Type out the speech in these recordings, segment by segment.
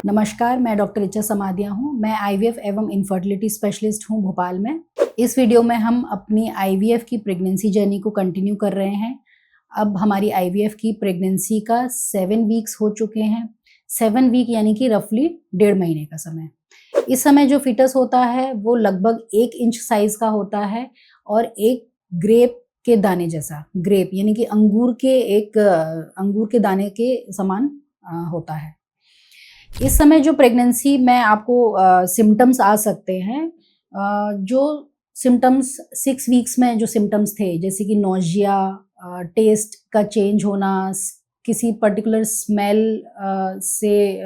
नमस्कार, मैं डॉक्टर रिचा समाधिया हूँ। मैं आईवीएफ एवं इनफर्टिलिटी स्पेशलिस्ट हूँ भोपाल में। इस वीडियो में हम अपनी आईवीएफ की प्रेगनेंसी जर्नी को कंटिन्यू कर रहे हैं। अब हमारी आईवीएफ की प्रेगनेंसी का 7 वीक्स हो चुके हैं। 7 वीक यानी कि रफली 1.5 महीने का समय। इस समय जो फीटस होता है वो लगभग 1 इंच साइज का होता है और एक ग्रेप के दाने जैसा, ग्रेप यानी कि अंगूर के दाने के समान होता है। इस समय जो प्रेगनेंसी में आपको सिम्टम्स आ सकते हैं, जो सिम्टम्स 6 वीक्स में जो सिम्टम्स थे, जैसे कि नोजिया, टेस्ट का चेंज होना, किसी पर्टिकुलर स्मेल से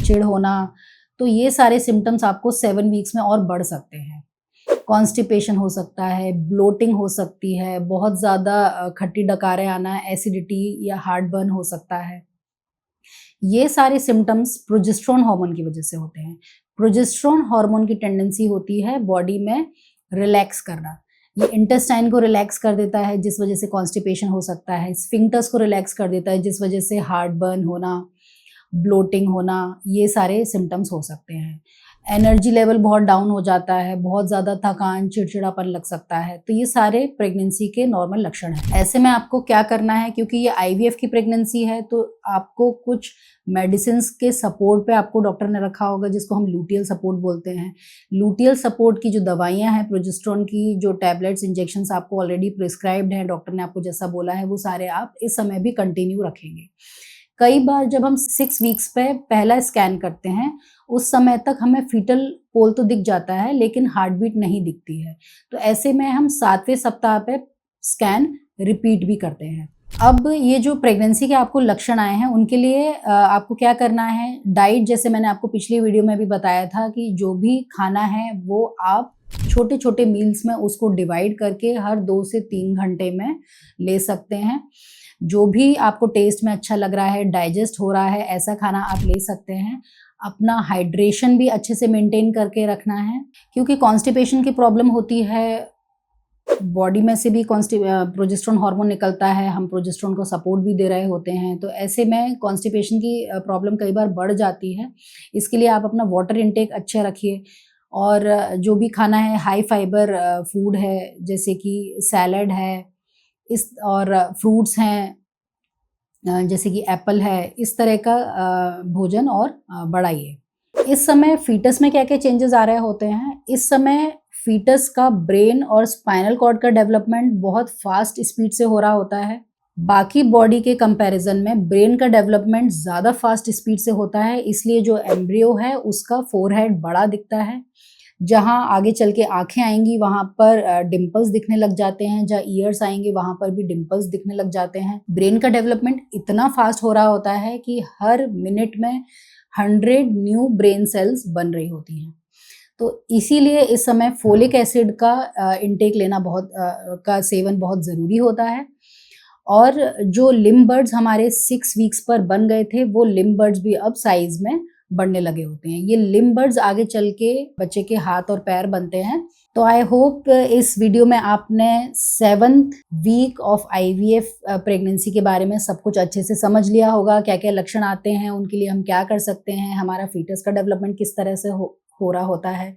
चिढ़ होना, तो ये सारे सिम्टम्स आपको 7 वीक्स में और बढ़ सकते हैं। कॉन्स्टिपेशन हो सकता है, ब्लोटिंग हो सकती है, बहुत ज़्यादा खट्टी डकारें आना, एसिडिटी या हार्टबर्न हो सकता है। ये सारे सिम्टम्स प्रोजेस्टेरोन हार्मोन की वजह से होते हैं। प्रोजेस्टेरोन हार्मोन की टेंडेंसी होती है बॉडी में रिलैक्स करना। ये इंटेस्टाइन को रिलैक्स कर देता है, जिस वजह से कॉन्स्टिपेशन हो सकता है। स्फिंक्टर्स को रिलैक्स कर देता है, जिस वजह से हार्टबर्न होना, ब्लोटिंग होना, ये सारे सिम्टम्स हो सकते हैं। एनर्जी लेवल बहुत डाउन हो जाता है, बहुत ज़्यादा थकान, चिड़चिड़ापन लग सकता है। तो ये सारे प्रेगनेंसी के नॉर्मल लक्षण हैं। ऐसे में आपको क्या करना है, क्योंकि ये आईवीएफ की प्रेगनेंसी है, तो आपको कुछ मेडिसिन्स के सपोर्ट पे आपको डॉक्टर ने रखा होगा, जिसको हम लूटियल सपोर्ट बोलते हैं। लूटियल सपोर्ट की जो दवाइयाँ हैं, प्रोजेस्टेरोन की जो टैबलेट्स, इंजेक्शंस आपको ऑलरेडी प्रिस्क्राइब्ड हैं, डॉक्टर ने आपको जैसा बोला है, वो सारे आप इस समय भी कंटिन्यू रखेंगे। कई बार जब हम 6 वीक्स पे पहला स्कैन करते हैं, उस समय तक हमें फीटल पोल तो दिख जाता है, लेकिन हार्ट बीट नहीं दिखती है। तो ऐसे में हम 7वें सप्ताह पे स्कैन रिपीट भी करते हैं। अब ये जो प्रेगनेंसी के आपको लक्षण आए हैं, उनके लिए आपको क्या करना है, डाइट, जैसे मैंने आपको पिछली वीडियो में भी बताया था कि जो भी खाना है वो आप छोटे-छोटे मील्स में उसको डिवाइड करके हर 2 से 3 घंटे में ले सकते हैं। जो भी आपको टेस्ट में अच्छा लग रहा है, डाइजेस्ट हो रहा है, ऐसा खाना आप ले सकते हैं। अपना हाइड्रेशन भी अच्छे से मेंटेन करके रखना है, क्योंकि कॉन्स्टिपेशन की प्रॉब्लम होती है। बॉडी में से भी प्रोजेस्टेरोन हार्मोन निकलता है, हम प्रोजेस्टेरोन को सपोर्ट भी दे रहे होते हैं, तो ऐसे में कॉन्स्टिपेशन की प्रॉब्लम कई बार बढ़ जाती है। इसके लिए आप अपना वाटर इंटेक अच्छा रखिए और जो भी खाना है, हाई फाइबर फूड है, जैसे कि सैलड है और फ्रूट्स हैं, जैसे कि एप्पल है, इस तरह का भोजन और बढ़ाइए। इस समय फीटस में क्या-क्या चेंजेस आ रहे होते हैं, इस समय फीटस का ब्रेन और स्पाइनल कॉर्ड का डेवलपमेंट बहुत फास्ट स्पीड से हो रहा होता है। बाकी बॉडी के कंपैरिजन में ब्रेन का डेवलपमेंट ज़्यादा फास्ट स्पीड से होता है, इसलिए जो एम्ब्रियो है उसका फोरहेड बड़ा दिखता है। जहाँ आगे चल के आँखें आएँगी वहाँ पर डिम्पल्स दिखने लग जाते हैं, जहाँ ईयर्स आएँगे वहाँ पर भी डिम्पल्स दिखने लग जाते हैं। ब्रेन का डेवलपमेंट इतना फास्ट हो रहा होता है कि हर मिनट में 100 न्यू ब्रेन सेल्स बन रही होती हैं। तो इसीलिए इस समय फोलिक एसिड का इंटेक लेना का सेवन बहुत ज़रूरी होता है। और जो लिम्ब बर्ड्स हमारे 6 वीक्स पर बन गए थे, वो लिम्ब बर्ड्स भी अब साइज में बढ़ने लगे होते हैं। ये लिम्ब बर्ड्स आगे चल के बच्चे के हाथ और पैर बनते हैं। तो आई होप इस वीडियो में आपने 7th week of IVF pregnancy के बारे में सब कुछ अच्छे से समझ लिया होगा। क्या-क्या लक्षण आते हैं, उनके लिए हम क्या कर सकते हैं, हमारा फीटस का डेवलपमेंट किस तरह से हो रहा होता है।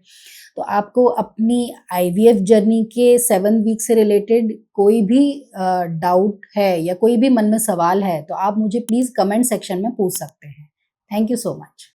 तो आपको अपनी आईवीएफ जर्नी के 7 वीक से रिलेटेड कोई भी डाउट है या कोई भी मन में सवाल है, तो आप मुझे प्लीज़ कमेंट सेक्शन में पूछ सकते हैं। Thank you so much.